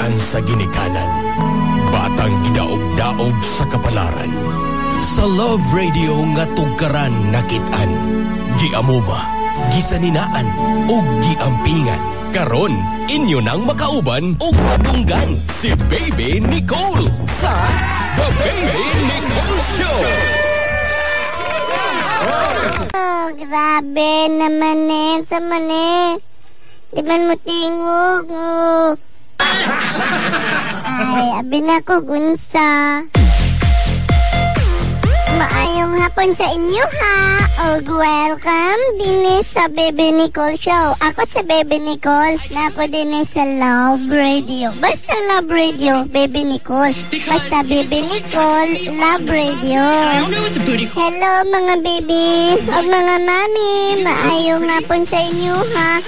gikan sa ginikanan, batang gidaog-daog sa kapalaran. Sa Love Radio nga tugkaran nakitaan, giamuma, gisaninaan, ug giampingan. Karon, inyo nang makauban ug madunggan si Baby Nicole sa The Baby Nicole Show. Oh, grabe naman sa mani. Di man mo tingog. Ay, abi na ko gunsa. Maayong hapon sa inyo ha. Og welcome din sa Baby Nicole Show. Ako sa Baby Nicole. Na ako din sa Love Radio. Basta Love Radio, Baby Nicole. Basta Baby Nicole, Love Radio. Hello mga baby. Og mga mami. Maayong hapon sa inyo ha.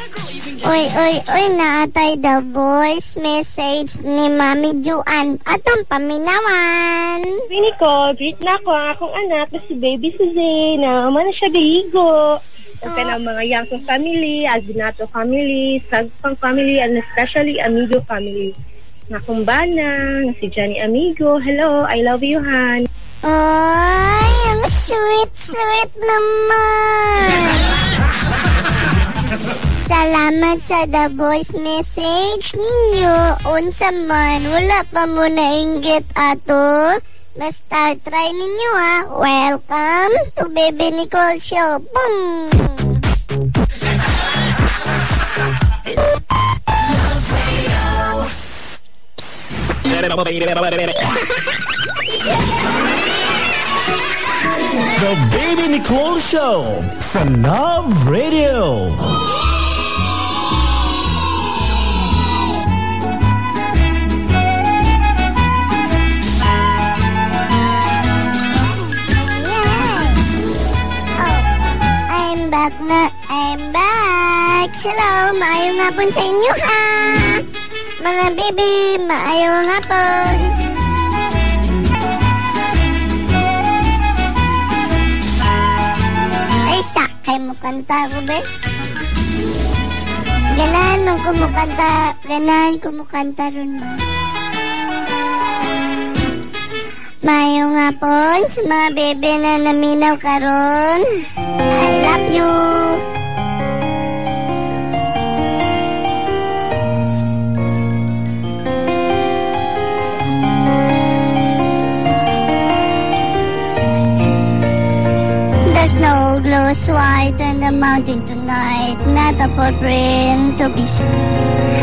Oy, naatay the voice message ni Mami Juan. Atong paminawan. Nicole, greet na ako ang akong anak na si Baby Suzanne. Naman siya gahigo. Ang kanang mga Yangtong family, Aginato family, Sagpang family, and especially Amigo family. Na akong bana, na si Johnny Amigo. Hello, I love you, Han. Ay, ang sweet naman. Salamat sa the voice message ninyo. Unsa man, wala pa mo nainggit ato. Basta try ninyo ha. Welcome to Baby Nicole Show. Boom! The Baby Nicole Show sa Love Radio. I'm back. Hello, maayong hapon sa inyo ha. Mga baby, maayong hapon. Ay, sakay mo kanta ko ba? Ganahan kumukanta ron ba? Maayong hapon sa mga bebe na naminaw karon. I love you. The snow glows white on the mountain tonight, not a footprint to be seen.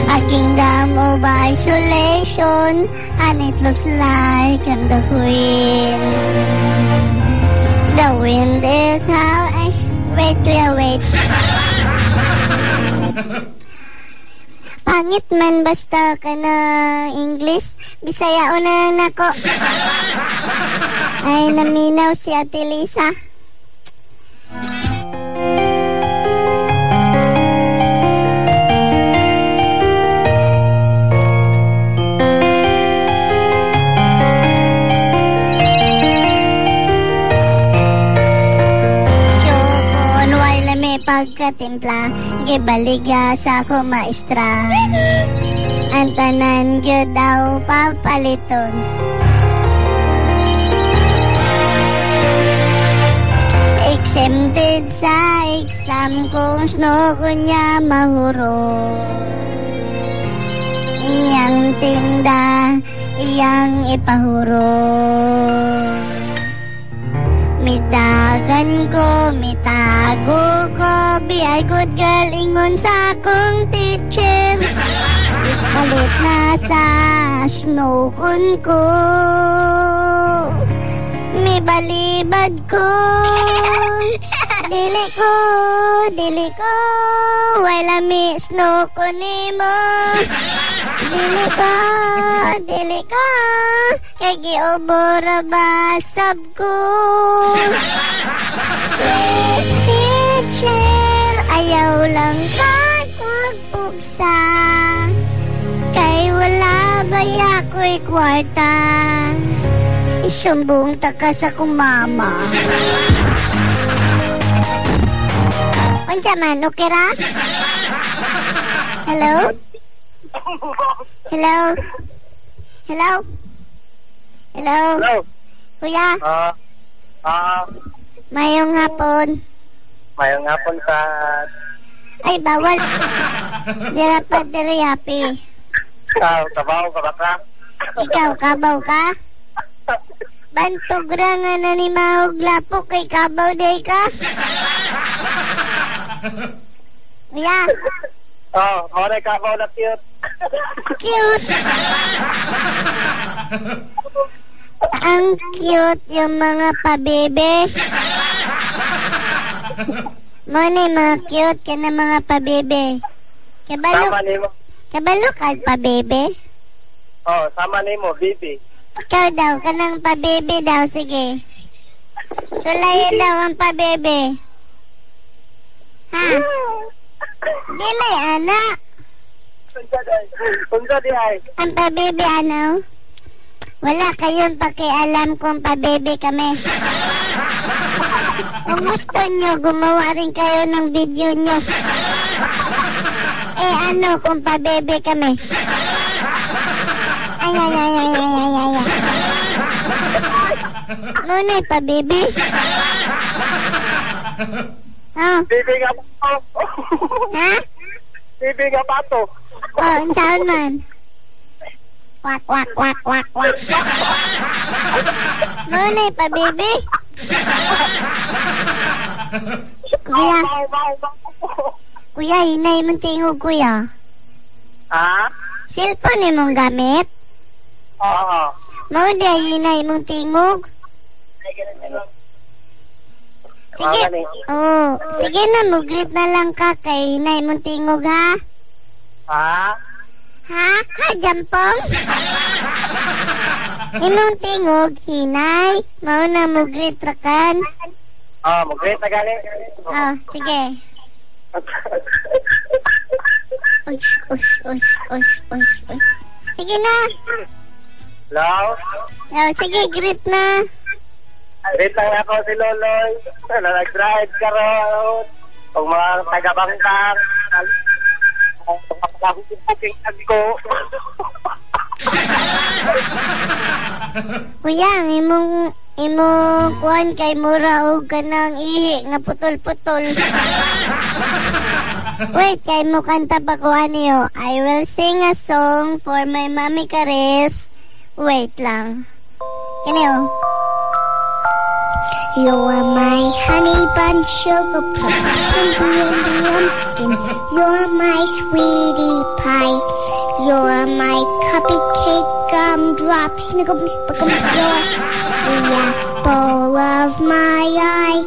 A kingdom of isolation, and it looks like the wind. The wind is how I... Wait. Pangit man basta ka na English. Bisaya na nako. Ay, naminaw si Ate Lisa. Pagkatimpla, gibaligya sa ako maestra. Ang tanan gyud daw papaliton. Exempted sa exam kung snow ko niya mahuro. Iyang tinda, iyang ipahuro. Mitagan ko, mitago ko, be a good girl, ingon sa akong teacher. Palit na sa snow kun ko, may balibad ko. Dili ko, wala mi snow kun mo. Dili ko, kay giobora basab ko. Yes, teacher, ayaw lang pagpugsa. Kay wala ba ako'y kwarta. Isumbong taka sa kong mama. Unsa man, okay ra? Hello? Hello? Hello? Hello? Hello. Kuya? Mayong hapon. Mayong hapon sa... Ay, bawal. Di dapat diri happy. Kabaw ka ba ka? Ikaw, kabaw ka? Bantog ra nga na ni Mahog Lapok kay kabaw day ka? Kuya? Mauray kabaw na cute. Cute! Ang cute yung mga pabebe. Muna yung mga cute ka na mga pabebe. Sama ni mo. Kabalo ka pabebe? Sama ni mo, baby. Ikaw daw, kanang pabebe daw, sige. Sulayan daw ang pabebe. Ha? Dili, anak. Unsa di ay? Ang pabebe, ano? Wala kayong pakialam kung pabebe kami. Kung gusto nyo, gumawa rin kayo ng video nyo. Ano kung pabebe kami? Ay. Nunay pabebe? Bibi nga pato. Ha? Bibi nga pato. Ang saan man? Wak. Nunay pabebe? Kuya, hinay mong tingog, kuya. Ha? Cellphone mong gamit? Oo. Mao di hinay mong tingog? Sige. Sige na, mugrit na lang ka kay hinay mong tingog, ha? Ha? Ha, jampong? Imong tingog, hinay. Mao na mugrit rakan. Mugrit na gani. Sige. Ush. Sige na. Hello? Sige, greet na. Greet lang ako si Loloy. Nag-drive ka ron. Kung mga taga-bangkar. Ko. Kuya, imong kuhan kay mura og kanang ihi nga putol-putol. Wait, kay mo kanta pa kuha niyo. I will sing a song for my mommy Karis. Wait lang. Kaniyo. You are my honey bun sugar plum, pumpkin. You're my sweetie pie. You're my cupcake gumdrop, snickums, buckums. You're the apple of my eye,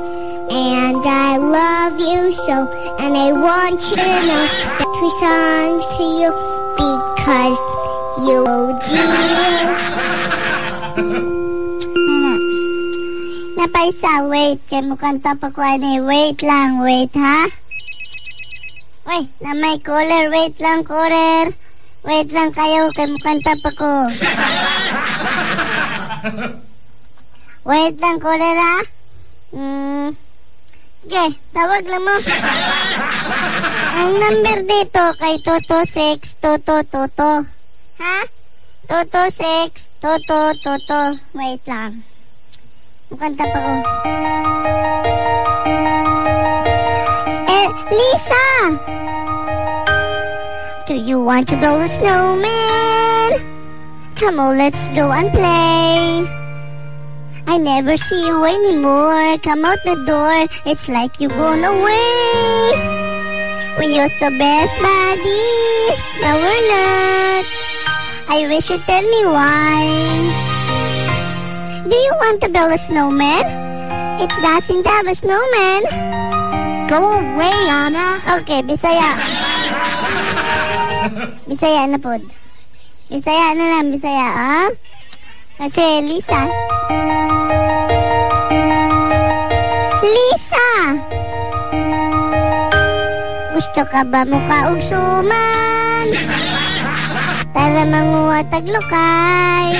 and I love you so. And I want you to know that we sung to you because you, oh dear. Napaisa, wait. Kaya mo kanta pa ko ani. Wait lang, wait ha. Uy, na may caller. Wait lang, caller. Wait lang kayo. Kaya mo kanta pa ko. Wait lang, caller ha. Okay, tawag lang mo. Ang number dito kay Toto6 Toto. Ha? Toto6 Toto. Wait lang. Mukanta pa ko. Lisa! Do you want to build a snowman? Come on, let's go and play. I never see you anymore. Come out the door. It's like you gone away. We used to best buddies. Now we're not. I wish you'd tell me why. Do you want to build a snowman? It doesn't have a snowman. Go away, Anna. Okay, Bisaya. Bisaya na po. Bisaya na lang, Bisaya, ha? Kasi, Lisa. Lisa! Gusto ka ba mo kaugsuman? Tara manguha taglukay.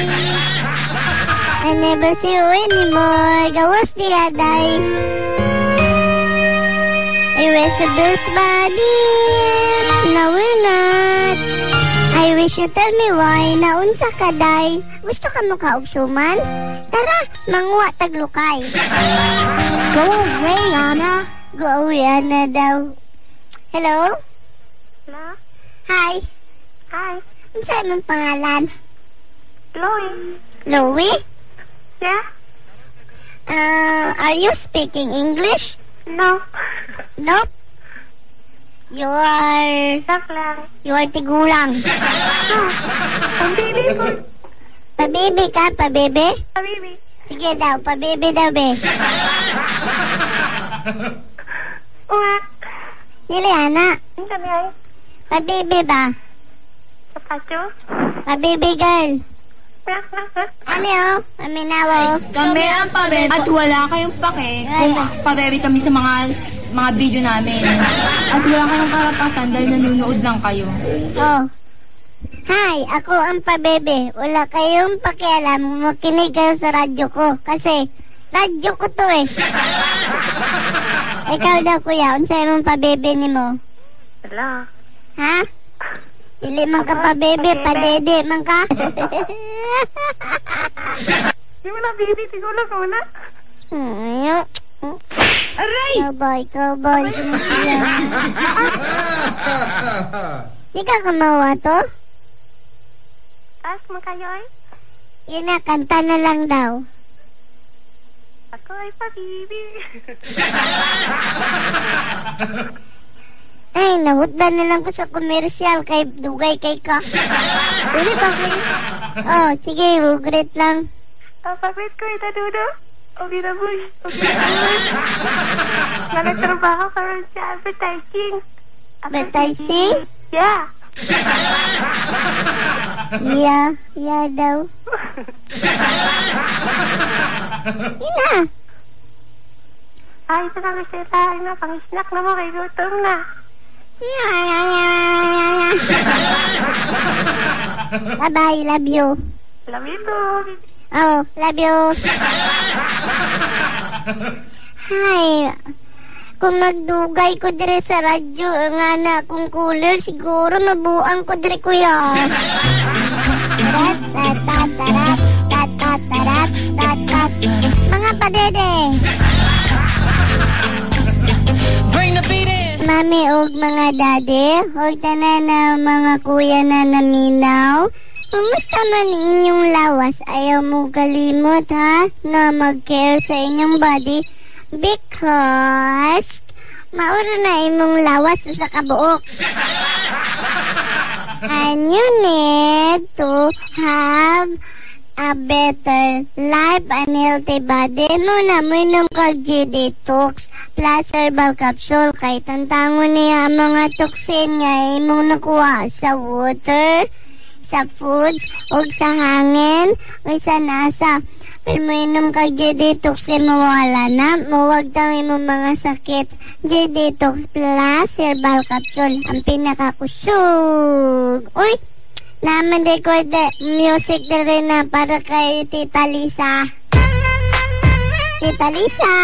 I never see you anymore. Gawas di aday. I wish the best buddies. No, we're not. I Could you tell me why naunsa ka day? Gusto ka mo kaugsuman? Tara, mangwa taglukay. Go away, Anna. Go away, Anna daw. Hello? Hello? Hi. Hi. Ano sa'yo mong pangalan? Chloe. Louie? Yeah? Are you speaking English? No. Nope. You are tigulang. Pabibi po. Pabibi ka, pabibi? Pabibi. Sige daw, pabibi daw, be. Uwa. Liliana, Ang sabi ay. pabibi ba? Kapacho. Pabibi girl. Ano yun? Aminaw. Kami ang pabebe at wala kayong pake kung pabebe kami sa mga video namin. At wala kayong karapatan dahil nanonood lang kayo. Oh. Hi, ako ang pabebe. Wala kayong pakialam. Makinig kayo sa radyo ko. Kasi, radyo ko to eh. Ikaw daw kuya, unsay mong pabebe ni mo? Wala. Ha? Dili man ka pabebe, padede man ka. Di mo na baby, siguro ko na. Aray! Cowboy. Di ka kamawa to? Taas mo kayo ay. Yun na, kanta na lang daw. Ako ay pabibi. Ay, nahutdan na lang ko sa komersyal kay dugay kay ka. Pwede ba kayo? Oh, sige, ugrit lang. Papagwit ko ito, Dudo. Okay na, boy. Nagtrabaho ka rin sa advertising. Advertising? Yeah. Yeah daw. Ina. Ay, ito na kasi tayo na. Pang-snack na mo kay gutom na. Bye-bye, love you. Love you too. Oh, love you. Hi. Kung magdugay ko dire sa radyo, nga na kung cooler, siguro mabuang ko dire kuya. Mga padede. Mami og mga dade, og tanan na mga kuya na naminaw. Kumusta man inyong lawas? Ayaw mo kalimot ha, na mag-care sa inyong body because maura na imong lawas sa kabuok. And you need to have a better life and healthy body. Muna mo inom kag G-Detox plus herbal capsule kay tantangon niya ang mga toxin nga imong nakuha sa water, sa foods, o sa hangin, o sa nasa. Pero mo inom kag G-Detox kay mawala na, mawag daw imong mga sakit. G-Detox plus herbal capsule, ang pinakakusog. Uy! Naman de ko de music de rin na para kay Tita Lisa. Tita Lisa.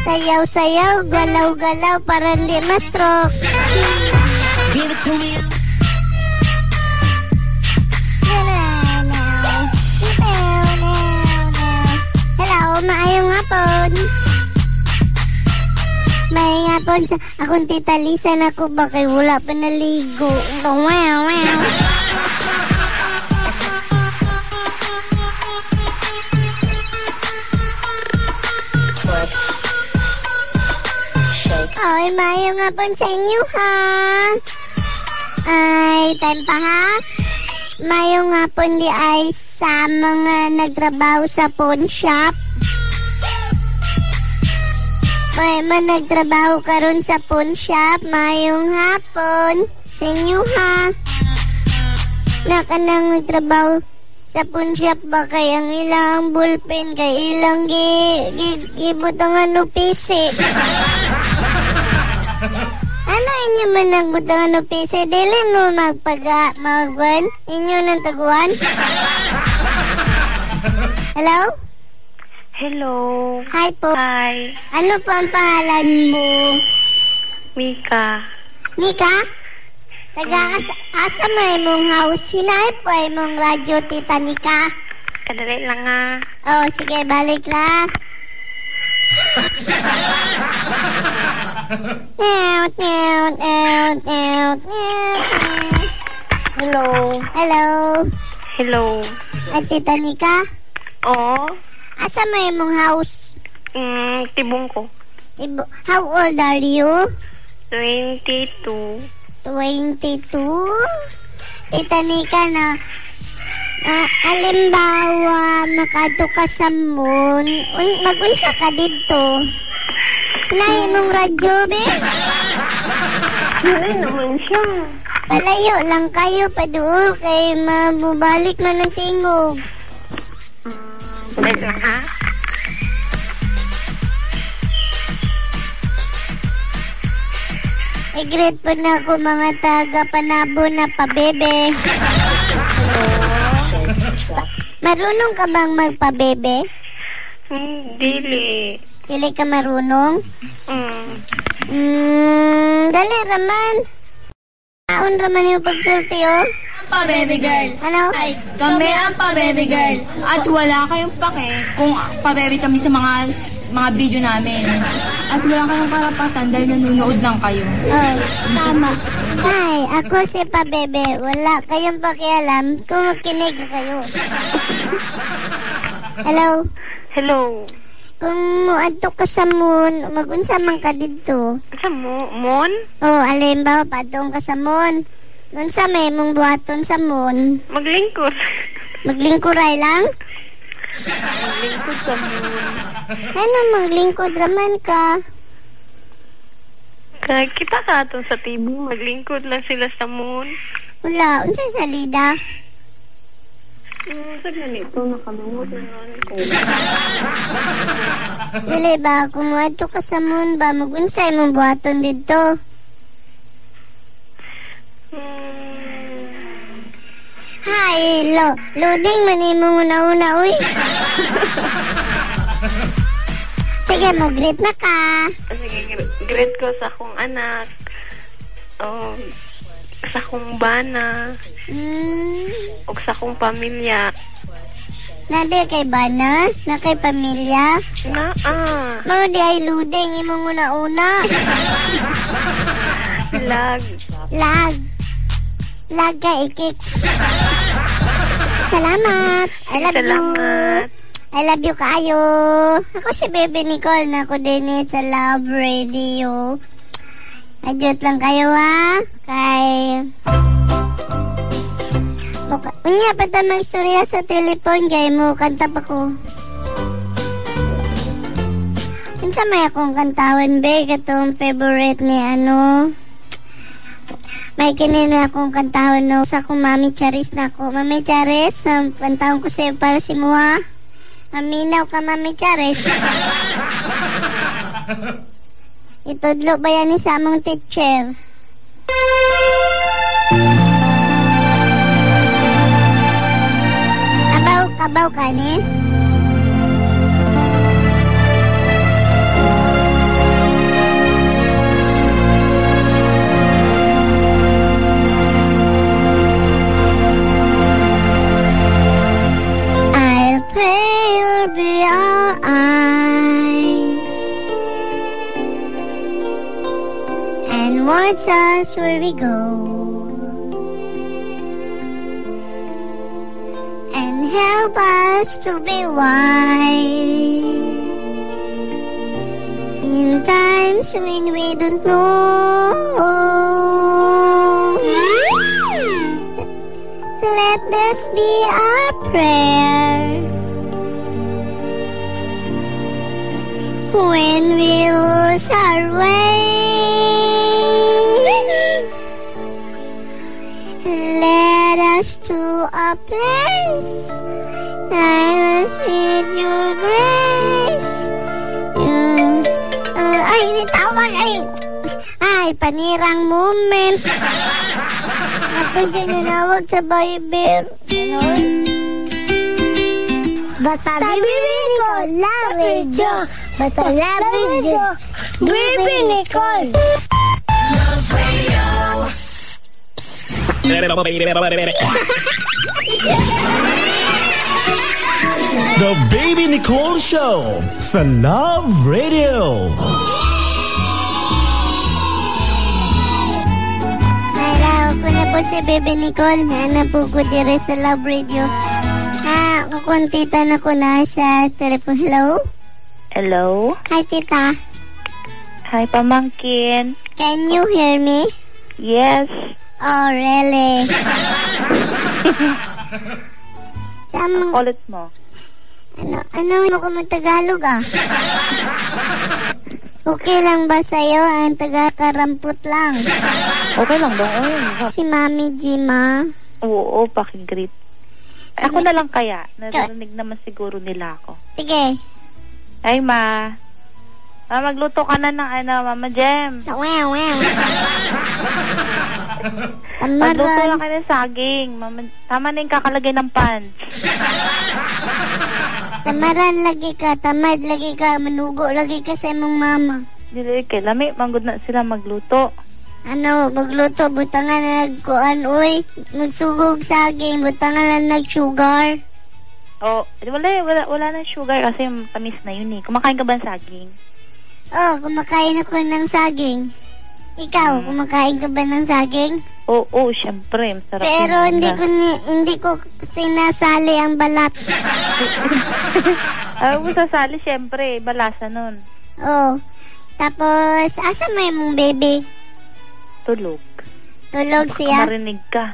Sayaw-sayaw, galaw-galaw para hindi ma-stroke. Give it to me. Hello, maayong hapon. May hapon sa akong Tita Lisa na ko ba kay wala pa naligo. Wow. Ay, maayong hapon sa inyo ha. Ay, time pa ha. Maayong hapon di ay sa mga nagtrabaho sa pawn shop. May man nagtrabaho karon sa pawn shop. Mayong hapon sa inyo ha. Nakanang nagtrabaho sa pawn shop ba kay ang ilang ballpen kay ilang gibutangan no PC. Ano inyo man nagbutangan no PC? Dili mo magwan inyo ng taguan? Hello? Hello. Hi po. Hi. Ano po ang pangalan mo? Mika. Mika? Asa mo imong house? Hinay po imong radyo, Tita Nika. Kadali lang nga. Oh, sige, balik la. Hello. Hello. Hello. At Tita Nika? Oo. Asa mo imong house? Tibong ko. How old are you? 22. 22? Tita Nika na alimbawa makadto ka sa moon, magunsa ka dito. Hinay mong radyo, be? Wala naman siya. Palayo lang kayo, paduol kay mabalik man ng tingog. Wait lang, ha? I-greet po na ako mga taga-Panabo na pabebe. Marunong ka bang magpabebe? Dili. Dili ka marunong? Dali raman. Aon raman yung pagsulti, oh. Pa-baby girl. Ano? Ay, kami ang pa-baby girl. At wala kayong pake kung pa-baby kami sa mga video namin. At wala kayong karapatan dahil nanonood lang kayo. Oh, tama. Ay, ako si Pabebe. Wala kayong pakialam kung makinig kayo. Hello? Hello. Kung muadto ka sa moon, magunsa man ka dito. Sa moon? Oh, alimbawa, padong ka sa moon. Unsa may mong buhaton sa moon? Maglingkod. Maglingkuray lang? Maglingkod sa moon. Ano, maglingkod raman ka? Kita ka atong sa tibong. Maglingkod lang sila sa moon. Wala, unsa salida? Sa ganito, nakalungot na ko. Dili ba, kung muadto ka sa moon ba, magunsay mong buhaton dito? Hi, loading man imong una-una, uy. Sige, mag-greet na ka. Sige, greet ko sa akong anak. Oh, sa akong bana. O sa akong pamilya. Nadi kay bana? Na kay pamilya? Mao di ay loading imong una-una. Lag ka, ikik. Salamat. I love you. I love you kayo. Ako si Baby Nicole na ako din sa Love Radio. Adjot lang kayo, ha? Kay... Unya, pata mag-istorya sa telepon kay mo, kanta pa ko. Unsa may akong kantawan, be? Katong favorite ni ano... May kinina akong kantahon no, sa akong Mami Charis na ako. Mami Charis, kantahon ko sa'yo para si Mua. Maminaw ka, Mami Charis. Itudlo ba yan sa among teacher? Kabaw ka ni? Be our eyes and watch us where we go and help us to be wise in times when we don't know. Let this be our prayer when we lose our way. Let us to a place that was with your grace. Ay, nitawag ay. Ay, panirang moment. Ako dyan nanawag sa Bible. Basta Baby Nicole, Love Radio. Basta Love Radio, Baby Nicole. Love Radio. The Baby Nicole Show sa Love Radio. Hello, ako na po si Baby Nicole. Hanap po ko dire sa Love Radio. Kukuntitan ako na sa telephone. Hello? Hello? Hi, tita. Hi, pamangkin. Can you hear me? Yes. Oh, really? Ang kulit mo. Ano ko mag-Tagalog Okay lang ba sa'yo ang taga-karampot lang? Okay lang ba? Oh, si Mami Jima. Oo, pakigreet. Ako na lang kaya. Narinig naman siguro nila ako. Sige. Ay, ma. Magluto ka na ng Mama Jem. Wow. Magluto lang ka ng saging. Tama na yung kakalagay ng pants. Tamaran lagi ka, tamad lagi ka, manugo lagi ka sa imong mama. Dili kay lami, manggod na sila magluto. Magluto, butangan na nagkuan, uy. Magsugog saging, butangan na nag-sugar. Oh, wala na sugar kasi tamis na yun eh. Kumakain ka ba ng saging? Oh, kumakain ako ng saging. Ikaw, kumakain ka ba ng saging? Oo, syempre, masarap. Pero hindi ko sinasali ang balat. Mo sasali, syempre, balasa nun. Oh. Tapos, asa mo yung baby? Tulog. Tulog siya? Baka marinig ka.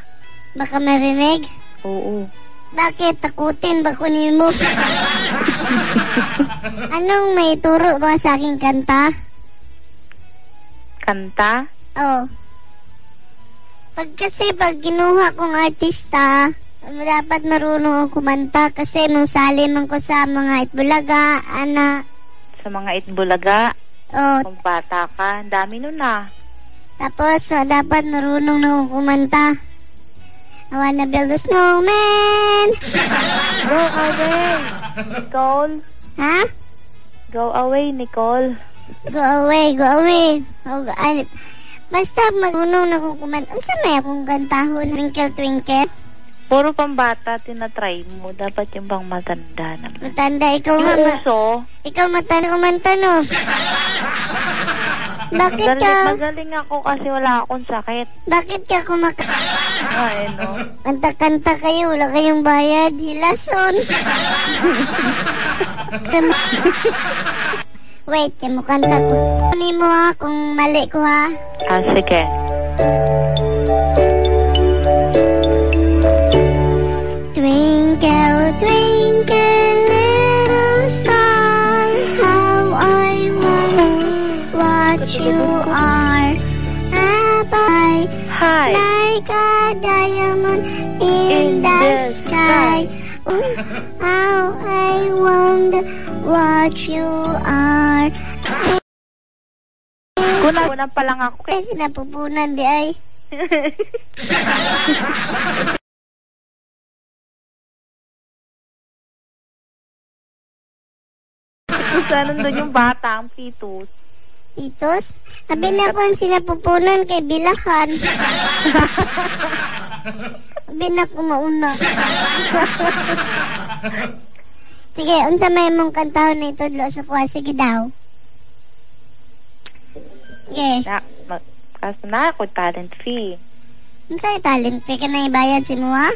Baka marinig? Oo. Bakit? Takutin ba kunin mo? Anong may turo ba sa aking kanta? Kanta? Oh. Pag ginuha kong artista, dapat marunong akong kumanta kasi sali man ko sa mga Itbulaga, Sa mga Itbulaga? Oh. Kung bata ka, dami nun na. Tapos, dapat marunong na akong kumanta. I wanna build a snowman. Go away, Nicole. Ha? Go away, Nicole. Go away. Oh, basta marunong na akong kumanta. Ano sa may akong kantahon? Twinkle, twinkle. Puro pambata, tinatry mo. Dapat yung bang matanda naman. Matanda, ikaw nga. Ikaw matanda kumanta, no? Bakit ka? Magaling ako kasi wala akong sakit. Bakit ka Ay, no. Kanta-kanta kayo, wala kayong bayad. Hilason. Wait, mo kanta ko. Kunin mo kung mali ko Sige. Twinkle, twinkle, little star, how I wonder what you are. Hi. Like a diamond in the sky. How I wonder what you are. Kunan pa lang ako. Sinapupunan di ay. Saan nandun yung bata, ang pitos? Pitos? Sabi na ko ang sinapupunan kay Bilakan. Sabi na ko mauna. Sige, unsa may mong kantahon na itudlo sa kuha. Sige daw. Sige. Kaso na ako, talent fee. Unsa yung talent fee? Ka na ibayad si mo, ha?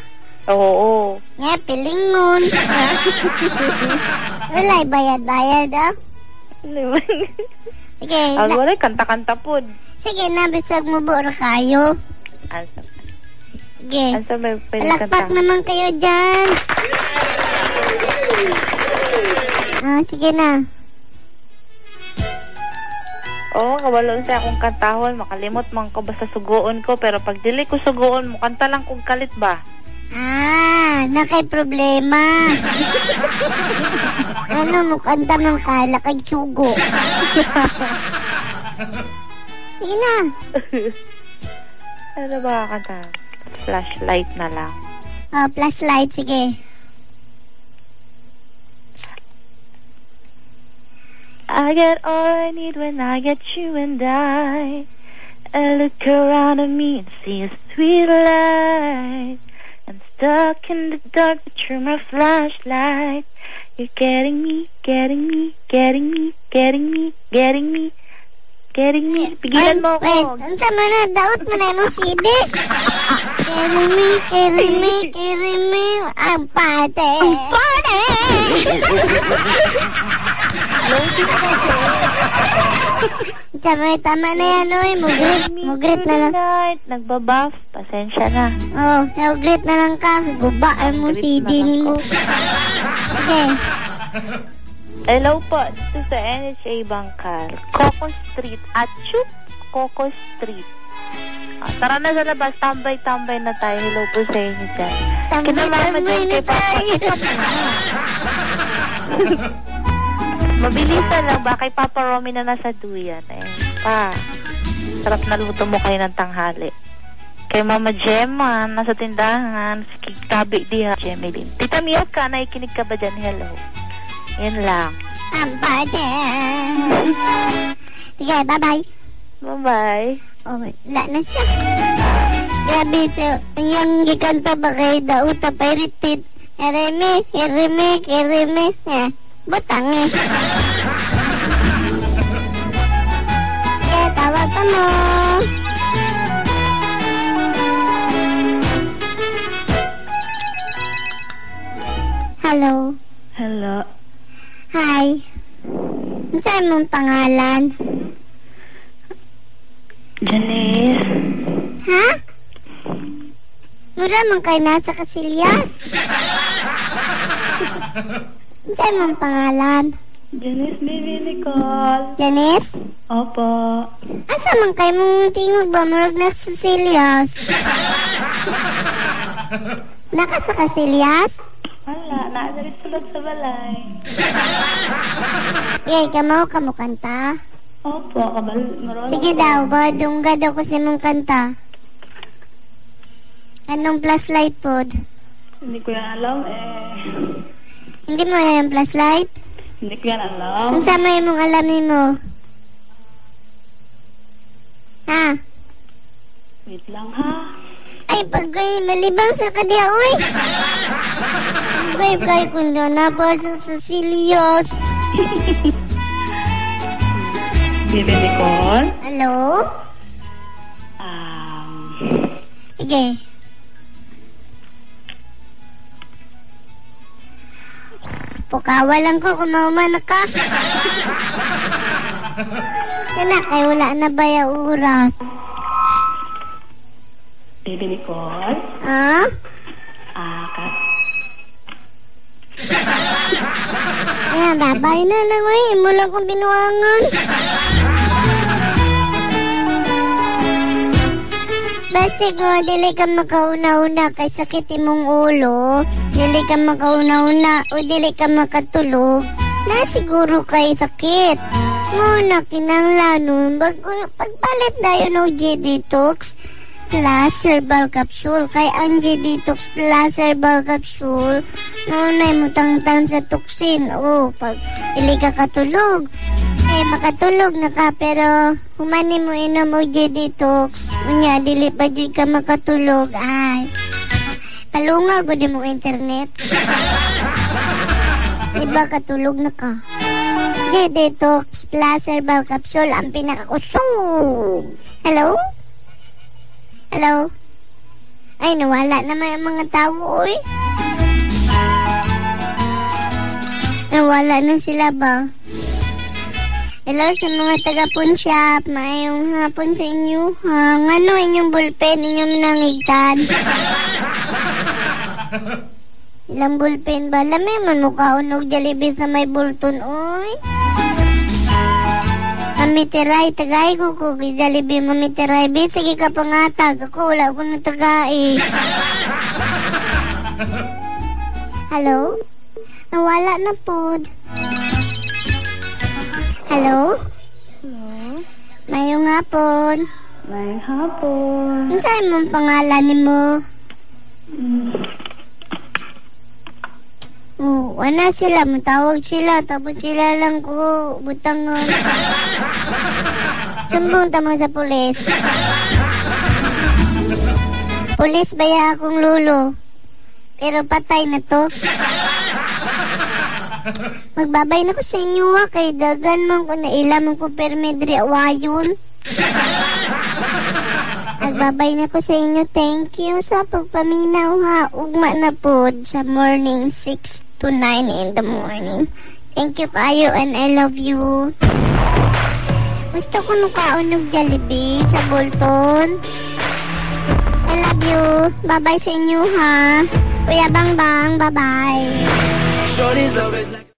Oo. Nga, pilingon. Wala, bayad-bayad, Sige. Wala, kanta-kanta po. Sige na, bisag mo buro kayo. Sige. Palakpak naman kayo dyan. Sige na. Kawalon sa akong kantahon. Makalimot man ko basta sugoon ko. Pero pag dili ko sugoon mo, kanta lang kong kalit ba? Nakay problema. Mo kanta ng kala kay sugo. Sige na. Ano ba kanta? Flashlight na lang. Flashlight, sige. I get all I need when I get you and I look around at me and see a sweet light. I'm stuck in the dark, but you're my flashlight. You're getting me, getting me, getting me, getting me, getting me, getting me. Pigilan mo ako. Wait, ang sama na, daot mo na yung CD. Carry me, carry me, carry me. Ang pate. Ang pate! Tama na yan, oy. Mugrit na lang. Nagbabuff, pasensya na. Oh, mugrit na lang ka. Gubaan mo CD ni mo. Okay. Hello po, dito sa NHA Bangkal. Coco Street. Achoo! Coco Street. Tara na sa labas. Tambay-tambay na tayo. Hello po sa inyo dyan. Tambay na tayo. Mabilisan lang ba? Kay Papa Romy na nasa duyan. Sarap na luto mo kayo ng tanghali. Kay Mama Gemma, nasa tindahan. Tabi diha, Jemeline. Tita Mia ka, nakikinig ka ba dyan? Hello. Yan lang. Ang pate. Sige, bye-bye. Bye-bye. Oh, wala na siya. Grabe ito. Yung gikanta ba kay Dauta Piritit? Ereme. Butang eh. Okay, tawag pa mo. Hello. Hello. Hi. Saan mong pangalan? Janice. Ha? Mura man kayo nasa Kasilyas. Saan mong pangalan? Janice, baby Nicole. Janice? Opo. Asa man kayo mong tingog ba? Murag nasa Kasilyas. Naka sa Kasilyas? Wala, naasalit sulod sa balay. Okay, kamo kanta? Opo, marunong. Sige daw, badungga daw ko sa mong kanta. Anong flashlight pod? Hindi ko yan alam Hindi mo na yung flashlight? Hindi ko yan alam. Ang sama yung mong alamin mo? Ha? Wait lang ha. Ay, pagkay malibang sa kadiya, uy! Kay kundo na po sa Cecilios. Baby Nicole? Hello? Sige. Pukawa lang ko kung maumanak ka. Yan kay wala na ba yung oras? Baby Nicole? Ha? Ayan, babay na lang, uy. Mula kong binuangan. Basta ko, dili ka makauna-una kay sakit imong ulo. Dili ka makauna-una o dili ka makatulog. Na siguro kay sakit. Muna kinanglanon. Pagpalit na yun o G-Detox Plus Herbal Capsule. Kay ang G-Detox Plus Herbal Capsule, nunay mo tangtang sa toxin. O, pag dili ka katulog, makatulog na ka, pero humani mo inom o G-Detox. Unya, dili pa di ka makatulog. Ay, palunga ko di mo internet. Diba katulog na ka? G-Detox Plus Herbal Capsule, ang pinakakusog. Hello? Hello? Ay, nawala naman ang mga tao, oy. Nawala na sila ba? Hello sa mga taga-pawn shop. Maayong hapon sa inyo. Ano inyong bullpen inyong nangigtan? Ilang bullpen ba? Lamay man mukha unog Jollibee sa may bulton, oy. Mamitiray, tagay ko kay Jollibee. Mamitiray, sige ka pangatag. Ako wala ko na tagay. Hello? Nawala na po. Hello? Hello? Mayong hapon. Mayong hapon. Ano sa'yo mong pangalan ni mo? Wala sila. Matawag sila. Tapos sila lang ko butangon. Sumbong tamo sa pulis. Pulis baya akong lolo. Pero patay na to. Magbabay na ko sa inyo ha. Kay dagan man ko na ilam ko permedri awayon. Magbabay na ko sa inyo. Thank you sa pagpaminaw ha. Ugma na po sa morning 6 to 9 in the morning. Thank you kayo and I love you. Gusto ko nung kaunog Jollibee sa Bolton. I love you. Bye-bye sa inyo ha. Kuya Bang Bang, bye-bye.